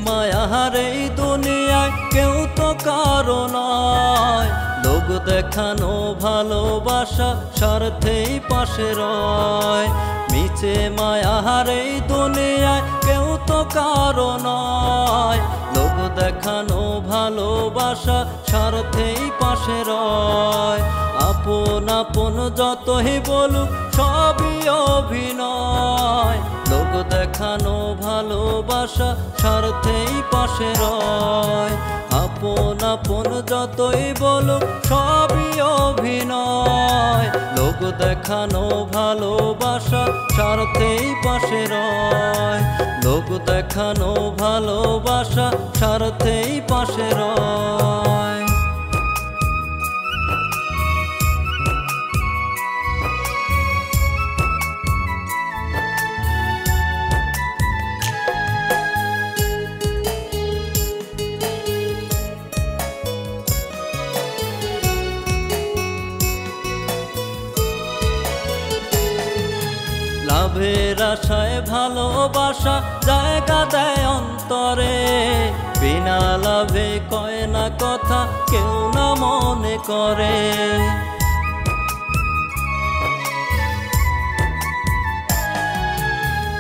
মায়ার এই দুনিয়ায় কেউ তো কারো নয়, লোক দেখানো ভালোবাসা স্বার্থেই পাশে রয়। মিছে মায়ার এই দুনিয়ায় কেউ তো কারো নয়, লোক দেখানো ভালোবাসা স্বার্থেই পাশে রয়। আপন আপন যতই বলুক সবই অভিনয়, লোক দেখানো ভালোবাসা স্বার্থেই পাশে রয়। আপন আপন যতই বলুক সবই অভিনয়, লোক দেখানো ভালোবাসা স্বার্থেই পাশে রয়। লোক দেখানো ভালোবাসা স্বার্থেই পাশে রয়। লাভের আশায় ভালোবাসা জায়গা দেয় অন্তরে, বিনা লাভে কয় না কথা কেউ না মনে করে।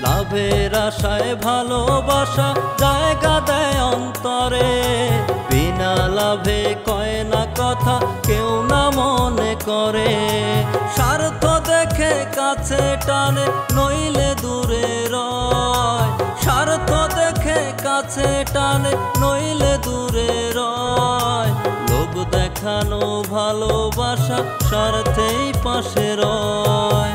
লাভের আশায় ভালোবাসা জায়গা দেয় অন্তরে, বিনা লাভে কয় না কথা কেউ না মনে করে। স্বার্থ দেখে কাছে টানে নইলে দূরে রয়, স্বার্থ দেখে কাছে টানে নইলে দূরে রয়। লোক দেখানো ভালোবাসা স্বার্থেই পাশে রয়।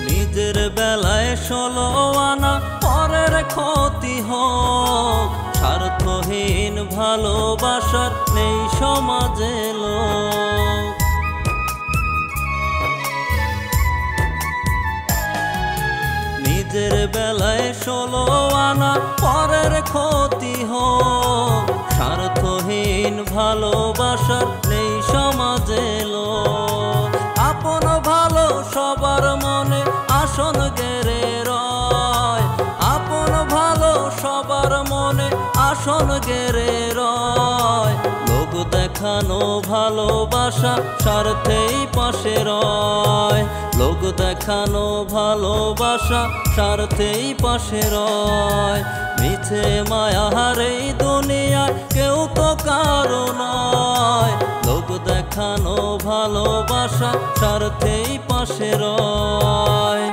নিজের বেলায় 16 আনা পরের ক্ষতি হোক, স্বার্থহীন ভালোবাসার নেই সমাজে লোক। নিজের বেলায় 16 আনা পরের ক্ষতি হোক, স্বার্থহীন ভালোবাসার নেই সমাজে লোক। আপন ভালো সবার মনে আসন গেড়ে রয়, আপন ভালো সবার মনে আসন গেড়ে রয়। লোক দেখানো ভালোবাসা স্বার্থেই পাশে রয়, লোক দেখানো ভালোবাসা স্বার্থেই পাশে রয়। মিছে মায়ার এই দুনিয়ায় কেউ তো কারো নয়, লোক দেখানো ভালোবাসা স্বার্থেই পাশে রয়।